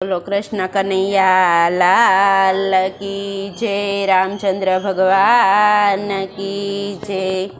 बोलो कृष्ण कन्हैया लाल की जय, रामचंद्र भगवान की जय।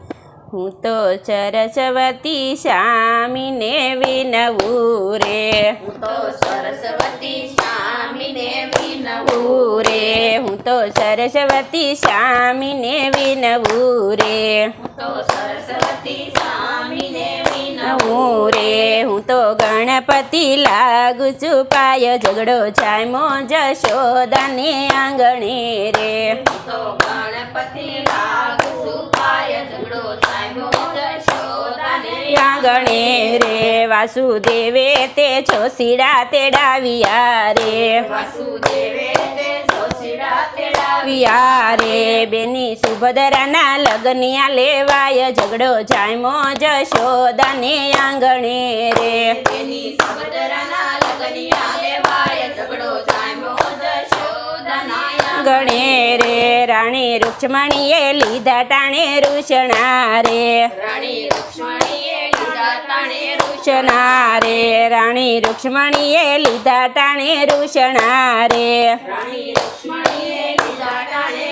हूँ तो सरस्वती स्वामी ने विनवू रे, हूँ तो सरस्वती स्वामी ने विनवू रे, हूँ तो सरस्वती स्वामी ने विनवू रे, हूँ तो सरस्वती स्वामी ने विनवू रे। हूँ तो गणपति लागू छू पाय झगड़ो जामो जशोदाने आंगणे रे, हूँ तो गणपति लागू सुपाय झगड़ो जामो जशोदाने आंगणे रे। वासुदेवे ते छोसीड़ा तेड़ाविया रे, वासुदेवे ते छोसीड़ा तेड़ाविया रे। बेनी सुभद्राना लग्निया लेवाय झगड़ो जामो जशोदाने आंगणे रे, बेनी सुभद्राना लग्निया लेवाय झगड़ो जामो जशोदाने आंगणे रे। राणी रुक्ष्मणीए लीधा टाणे रूषणा रे, राणी रुक्ष्मणीए लीधा टाणे रूषणा रे। राणी रुक्ष्मणीए लीधा टाणे रूषणा रे, राणी रुक्ष्मणीए लीधा टाणे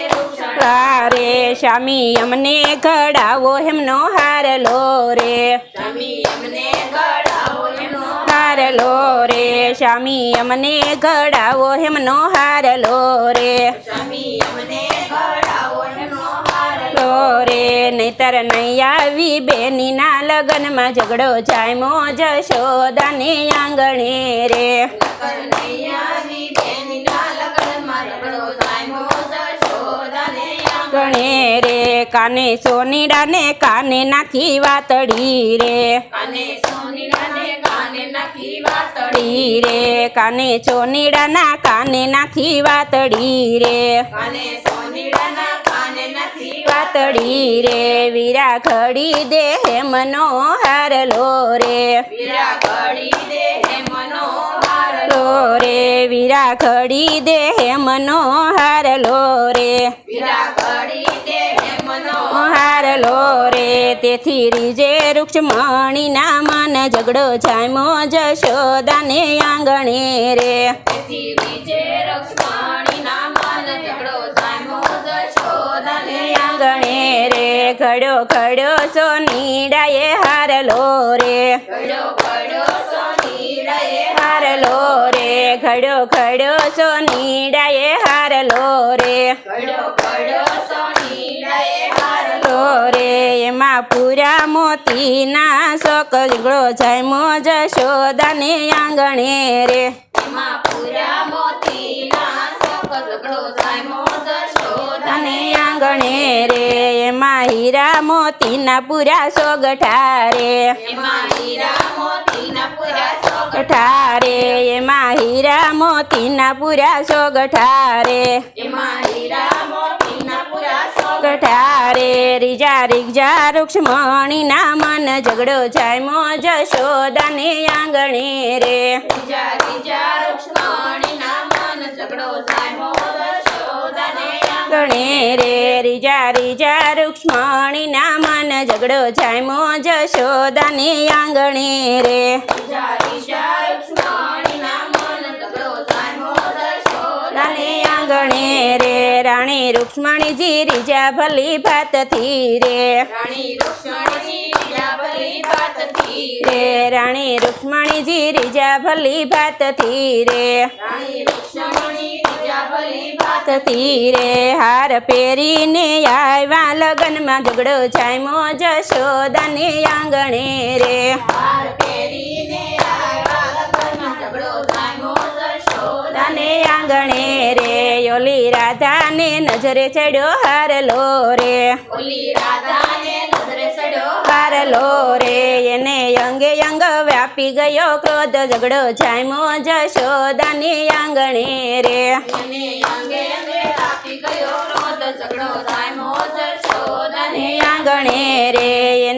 रे। स्वामी अमने घडावो हेमनो हारलो रे, स्वामी अमने घडावो हेमनो हारलो रे। स्वामी अमने घडावो हेमनो हारलो रे, स्वामी अमने घडावो हेमनो हारलो लो रे। नहीतर नहीं आवी बेनीना लग्नमा झगड़ो जामो जशोदाने आंगणे रे, कन्हैयानी बेनीना लग्नमा झगड़ो जामो जशोदाने आंगणे रे। काने सोनीड़ा ने काने नाखी वातड़ी रे, काने सोनीडाने काने नाखी वातड़ी डी रे। काने सोनीड़ा ना काने नाखी वातड़ी रे, काने सोनीडाना काने नाखी वातड़ी रे। वीरा खड़ी दे हे मनोहार लो रे, वीरा घड़ी दे हे मनोहार लो रे। वीरा खड़ी दे हे मनोहार लो रे, वीरा घड़ी दे हे मनोहार हार लो रे। तेथी રીજે રૂક્ષ્મણીના મન ઝઘડો જામો જશોદાને આંગણે રે, તેથી વિજે લક્ષ્મણીના મન ઝઘડો જામ્યો જશોદાને આંગણે રે। ખડ્યો ખડ્યો સોનીડાએ હારલો રે, ઘડ્યો ઘડ્યો સોનીડાએ હારલો રે। ખડ્યો ખડ્યો સોનીડાએ હારલો રે, ઘડ્યો ઘડ્યો સોનીડાએ હારલો રે। એમાં પૂરા મોતીના શોક ઝઘડો જામો જશોદાને આંગણે રે, એમાં પૂરા મોતીના શોક ઝઘડો જામ્યો જશોદાને અને આંગણે રે। એમાં હીરા મોતીના પૂરા સોગઠા રે, એમાં હીરા મોતીના પૂરા શોક ગઠા રે। એમાં હીરા મોતીના પૂરા સોગઠા રે, એમાં હીરા મોતીના પૂરા શોક ગઠા રે। રીજા રીજા રૂક્ષ્મણીના મન ઝઘડો જામો જશોદાને આંગણે રે, બીજા બીજા લક્ષ્મણીના મન ઝઘડો જામ્યો જશોદાને આંગણે રે। રીજા રીજા રૂક્ષ્મણીના મન ઝઘડો જામો જશોદાને આંગણે રે, બીજા બીજા લક્ષ્મણીના મન ઝઘડો જામ્યો જશોદાને દાને આંગણે રે। રાણી રૂક્ષ્મણીજી રીજા ભલી ભાતથી રે, રાણી રૂક્ષ્મણીજી બીજા ભલી ભાતથી રે। રાણી રૂક્ષ્મણીજી રીજા ભલી ભાતથી રે, રાણી રૂક્ષ્મણી બીજા ભલી ભાત ભાતથી રે। હાર પહેરીને આવ્યા લગ્નમાં ઝઘડો જામો જશોદાને આંગણે રે, હાર પહેરીને આવ્યા લગ્નમાં ઝઘડો જામ્યો જશોદાને દાને આંગણે રે। ઓલી રાધાને નજરે ચડ્યો હારલો રે, ઓલી રાધાને નજરે ચડ્યો હારલો રે। એને અંગે અંગ વ્યાપી ગયો ક્રોધ ઝઘડો જામો જશોદાને આંગણે રે, એને અંગે અંગે આપી ગયો ક્રોધ ઝઘડો જામ્યો જશોદાને આંગણે રે।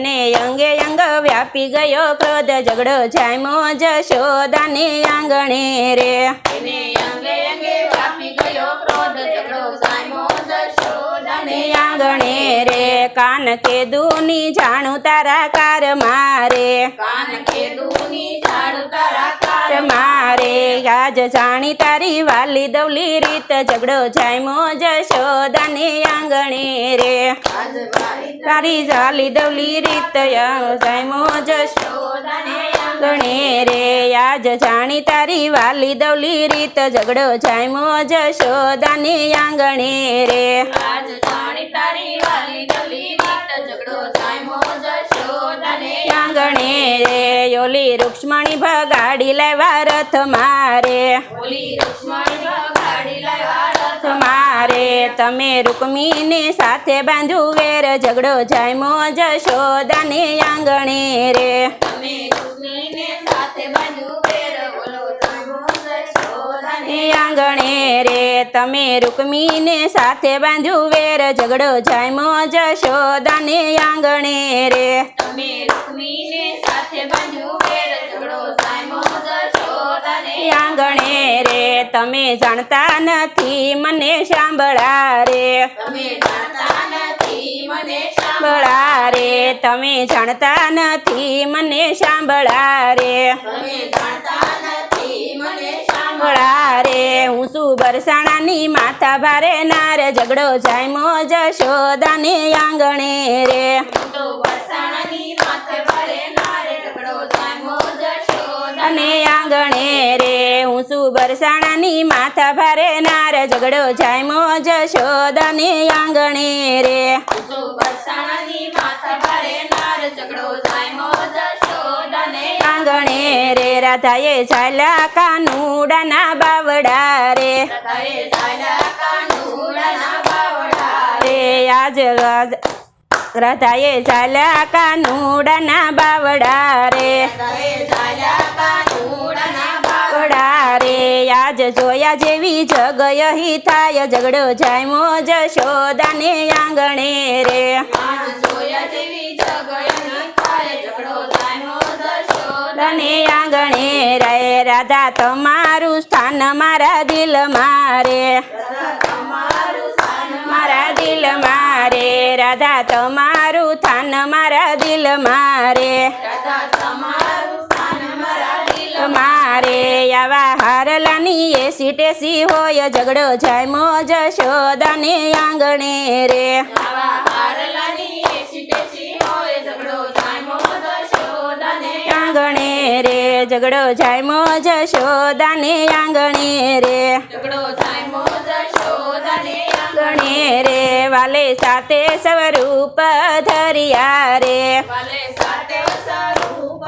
એને અંગે અંગ વ્યાપી ગયો ક્રોધ ઝઘડો જામો જશોદાને આંગણે રે, એને અંગે અંગે વ્યાપી ગયો ક્રોધ ઝઘડો જામ્યો જશોદાને આંગણે રે। કાન કેદુની જાણું તારા કાર મારે, કાન ખેદુની ઝાડ તારા કાર મારે મારે આજ જાણી તારી વાલી દવલી રીત ઝઘડો જામ્યો જશોદાને આંગણે રે આજ વાલી તારી વાલી દવલી રીત જામ્યો જશોદાને આંગણે રે આજ જાણી તારી વાલી દવલી રીત ઝઘડો જામ્યો જશોદાને આંગણે રે આજ જાણી તારી વાલી દવલી રીત ઝઘડો જામ્યો જશોદાને આંગણે રે ઓલી રૂક્ષ્મણી ભગાડી લાવ્યા રથ મારે ઓલી રૂક્ષ્મણી ભગાડી લાવ્યા રથ મારે તમે રૂકમીને સાથે બાંધ્યું વેર ઝઘડો જામ્યો જશોદાને આંગણે રે તમે રૂક્મિણીને સાથે બાંધ્યું વેર બોલો જામ્યો જશોદાને આંગણે રે તમે રૂકમીને સાથે બાંધ્યું વેર ઝઘડો જામ્યો જશોદાને આંગણે રે તમે રૂક્મિણીને સાથે બાંધ્યું વેર ઝઘડો જામ્યો જશોદાને આંગણે રે તમે જાણતા નથી મને સાંભળા રે તમે જાણતા નથી મને સાંભળા રે તમે જાણતા નથી મને સાંભળા રે તમે જાણતા નથી મને સાંભળા રે હું શું બરસાણાની માથા ભારે નાર ઝઘડો જામ્યો જશોદાને આંગણે રે તો વરસાણાની માથે ભરે નારે ઝઘડો જામ્યો જશોદાને અને આંગણે રે હું શું બરસાણાની માથા ભારે નાર ઝઘડો જામ્યો જશોદાને આંગણે રે તો વરસાણાની માથે ભરે નારે ઝઘડો જામ્યો જશોદાને આંગણે રે રાધાએ ચાલ્યા કાનુડાના બાવડા રે રાધાએ ચાલ્યા કાનુડાના બાવડા રે આજ રાધાએ ચાલ્યા કાનુડાના બાવડા રે રાધાએ ચાલ્યા કાનુડાના બાવડા રે આજ જોયા જેવી જગયહી થાય ઝઘડો જામ્યો જશોદાને આંગણે રે આજ જોયા જેવી જગયની થાય ઝઘડો જામ્યો જશોદાને તને આંગણે રે રાધા તમારું સ્થાન મારા દિલ મારે રાધા તમારું સ્થાન મારા દિલ મારે રાધા તમારું સ્થાન મારા દિલ મારે રાધા તમારું સ્થાન મારા દિલ મારે આવા હારલાની એસી ટેસી હોય ઝઘડો જામ્યો જશોદાને આંગણે રે આવા હારલાની એસી ટેસી હોય ઝઘડો જામ્યો જશોદાને આંગણે રે ઝઘડો જામ્યો જશોદાને આંગણે રે ઝઘડો જામ્યો જશોદાને આંગણે રે વાલે સાથે સ્વરૂપ ધરિયા રે વાલે સાથે સ્વરૂપ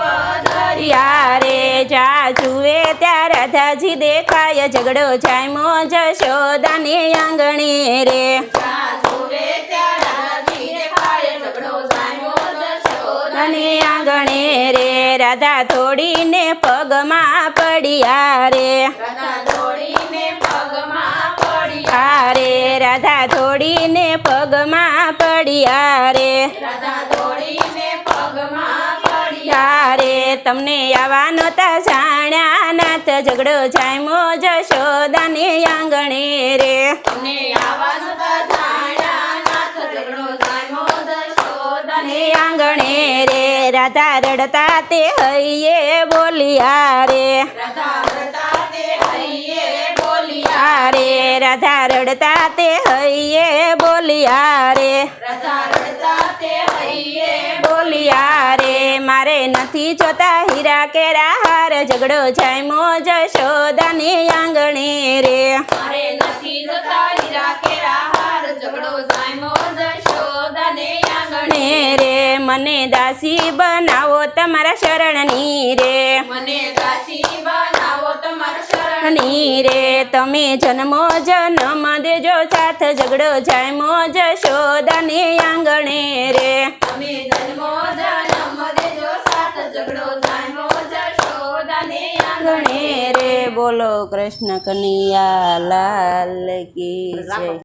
ધરિયા રે જા જુએ ત્યાં રાધાજી દેખાય ઝઘડો જામ્યો જશોદાને આંગણે રે ધર્યા જોવે ત્યાં રાધાજી દેખાય ઝઘડો જામ્યો જશોદાને અને આંગણે રે રાધા થોડીને પગમાં પડ્યા રે રાધા દોડીને પગમાં પડ્યા રે રાધા થોડીને પગમાં પડ્યા રે રાધા દોડીને પગમાં પડ્યા રે તમને આવા નહોતા જાણ્યા નાથ ઝઘડો જામ્યો જશોદાને આંગણે રે તમને આવવાનું તો જાણ્યા નાથ ઝઘડો જામ્યો જશોદાને આંગણે રે રાધા રડતા તે હૈયે બોલ્યા રે રાધા રડતા તે હૈયે બોલ્યા રે રાધા રડતા તે હૈયે બોલ્યા રે રાધા રડતા તે હૈયે બોલ્યા રે મારે નથી જોતા હીરા કેરા હાર ઝઘડો જામ્યો જશોદાને આંગણે રે મારે નથી જોતા હીરા કેરા હાર ઝઘડો જામ્યો જશોદાને આંગણે ને રે મને દાસી બનાવો તમારા શરણની રે મને દાસી બનાવો તમારા શરણ ની રે તમે જન્મો જન્મ દેજો સાથ ઝઘડો જામ્યો જશોદાને આંગણે રે તમે જન્મો જન્મ દેજો સાથ ઝઘડો જામ્યો જશોદાને આંગણે આંગણે રે બોલો કૃષ્ણ કનૈયા લાલ કી જય